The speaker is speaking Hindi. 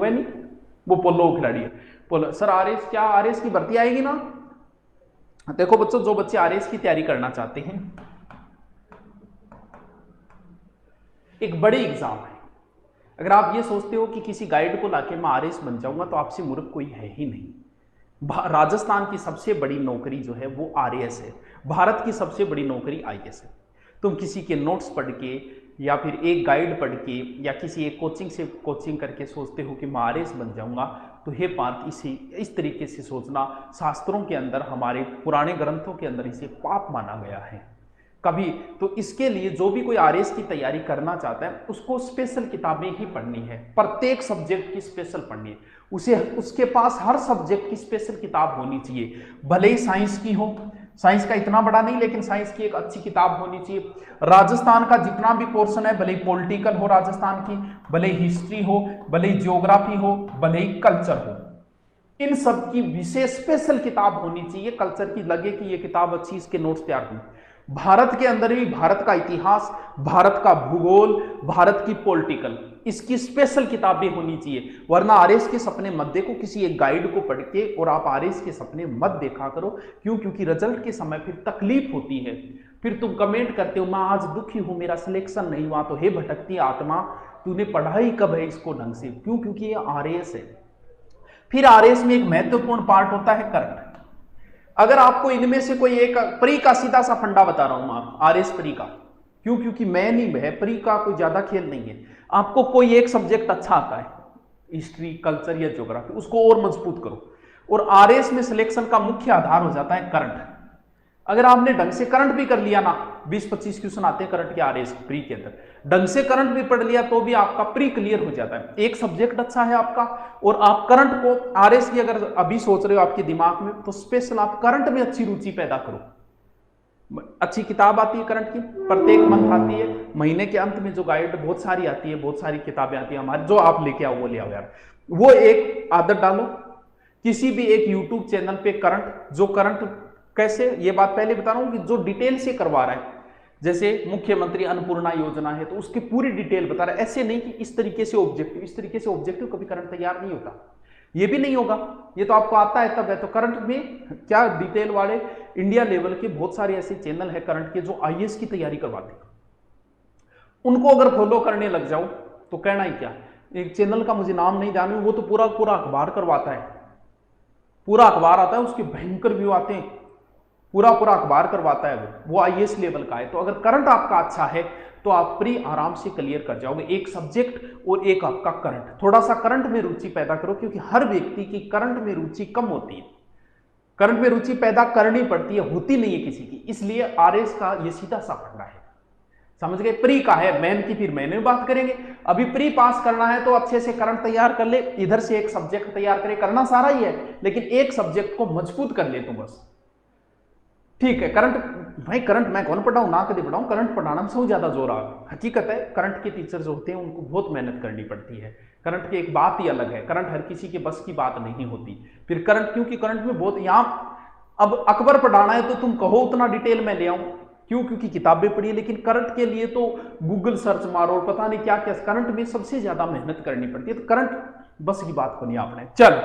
वह नहीं, वो पोलो खिलाड़ी है पोलो। सर आरएस, क्या आरएस की भर्ती आएगी ना? देखो बच्चों, जो बच्चे आरएस की तैयारी करना चाहते हैं, एक बड़ी एग्जाम है। अगर आप ये सोचते हो कि किसी गाइड को लाके मैं आरएस बन जाऊंगा, तो आपसे मूर्ख कोई है ही नहीं। राजस्थान की सबसे बड़ी नौकरी जो है वो आरएएस है, भारत की सबसे बड़ी नौकरी आईएएस है। तुम किसी के नोट्स पढ़ के या फिर एक गाइड पढ़ के या किसी एक कोचिंग से कोचिंग करके सोचते हो कि मैं आरएएस बन जाऊंगा, तो हे पार्थ, इसे इस तरीके से सोचना शास्त्रों के अंदर, हमारे पुराने ग्रंथों के अंदर इसे पाप माना गया है कभी। तो इसके लिए जो भी कोई आरएएस की तैयारी करना चाहता है, उसको स्पेशल किताबें ही पढ़नी है, प्रत्येक सब्जेक्ट की स्पेशल पढ़नी है। उसे उसके पास हर सब्जेक्ट की स्पेशल किताब होनी चाहिए, भले ही साइंस की हो, साइंस का इतना बड़ा नहीं, लेकिन साइंस की एक अच्छी किताब होनी चाहिए। राजस्थान का जितना भी पोर्शन है, भले ही पॉलिटिकल हो राजस्थान की, भले ही हिस्ट्री हो, भले ही ज्योग्राफी हो, भले ही कल्चर हो, इन सब की विशेष स्पेशल किताब होनी चाहिए। कल्चर की लगे कि ये किताब अच्छी, इसके नोट्स तैयार हुई। भारत के अंदर भी भारत का इतिहास, भारत का भूगोल, भारत की पॉलिटिकल, इसकी स्पेशल किताबें होनी चाहिए। वरना आरएस के सपने मत देखो किसी एक गाइड को पढ़ के, और आप आरएस के सपने मत देखा करो। क्यों? क्योंकि रिजल्ट के समय फिर तकलीफ होती है, फिर तुम कमेंट करते हो मैं आज दुखी हूं, मेरा सिलेक्शन नहीं हुआ। तो हे भटकती आत्मा, तूने पढ़ाई कब है इसको ढंग से? क्यों? क्योंकि ये आरएस है। फिर आरएस में एक महत्वपूर्ण पार्ट होता है करंट। अगर आपको इनमें से कोई एक, प्री का सीधा सा फंडा बता रहा हूं आप, आरएस प्री का। क्यों? क्योंकि मैं नहीं है, प्री का कोई ज्यादा खेल नहीं है। आपको कोई एक सब्जेक्ट अच्छा आता है, हिस्ट्री, कल्चर या ज्योग्राफी, उसको और मजबूत करो। और आरएस में सिलेक्शन का मुख्य आधार हो जाता है करंट। अगर आपने ढंग से करंट भी कर लिया ना, 20-25 क्वेश्चन आते हैं करंट के आरएस प्री के अंदर, ढंग से करंट भी पढ़ लिया तो भी आपका प्री क्लियर हो जाता है। एक सब्जेक्ट अच्छा है आपका, और आप करंट को, आरएस की अगर अभी सोच रहे हो आपके दिमाग में, तो स्पेशल आप करंट में अच्छी रुचि पैदा करो। अच्छी किताब आती है करंट की, प्रत्येक मंथ आती है, महीने के अंत में जो गाइड बहुत सारी आती है, बहुत सारी किताबें आती है हमारी, जो आप लेके आओ वो ले आओ यार। वो एक आदत डालो, किसी भी एक यूट्यूब चैनल पे करंट, जो करंट कैसे, ये बात पहले बता रहा हूं कि जो डिटेल से करवा रहा है, जैसे मुख्यमंत्री अन्नपूर्णा योजना है तो उसकी पूरी डिटेल बता रहा है। ऐसे नहीं कि इस तरीके से ऑब्जेक्टिव, इस तरीके से ऑब्जेक्टिव कभी करंट तैयार नहीं होता, ये भी नहीं होगा। ये तो आपको आता है तब है। तो करंट में क्या डिटेल वाले इंडिया लेवल के बहुत सारे ऐसे चैनल है करंट के, जो आईएएस की तैयारी करवाते हैं। उनको अगर फॉलो करने लग जाओ तो कहना ही क्या। एक चैनल का मुझे नाम नहीं जानू, वो तो पूरा पूरा अखबार करवाता है, पूरा अखबार आता है, उसके भयंकर व्यू आते हैं, पूरा पूरा अखबार करवाता है वो आईएएस लेवल का है। तो अगर करंट आपका अच्छा है तो आप प्री आराम से क्लियर कर जाओगे, एक सब्जेक्ट और एक आपका करंट। थोड़ा सा करंट में रुचि पैदा करो, क्योंकि हर व्यक्ति की करंट में रुचि कम होती है, करंट में रुचि पैदा करनी पड़ती है, होती नहीं है किसी की। इसलिए आरएस का ये सीधा सा फंडा है, समझ गए। प्री का है, मेन की फिर मैंने बात करेंगे। अभी प्री पास करना है तो अच्छे से करंट तैयार कर ले, इधर से एक सब्जेक्ट तैयार करे, करना सारा ही है, लेकिन एक सब्जेक्ट को मजबूत कर ले तो बस ठीक है। करंट भाई, करंट मैं कौन पढ़ाऊं, ना कभी पढ़ाऊं, करंट पढ़ाना में सबसे ज्यादा जोर आ, हकीकत है। करंट के टीचर जो होते हैं उनको बहुत मेहनत करनी पड़ती है। करंट की एक बात ही अलग है, करंट हर किसी के बस की बात नहीं होती। फिर करंट, क्योंकि करंट में बहुत, यहां अब अकबर पढ़ाना है तो तुम कहो उतना डिटेल में ले आऊं, क्यों? क्योंकि किताबें पढ़ी। लेकिन करंट के लिए तो गूगल सर्च मारो, पता नहीं क्या क्या, करंट में सबसे ज्यादा मेहनत करनी पड़ती है। तो करंट बस की बात को नहीं आपने। चल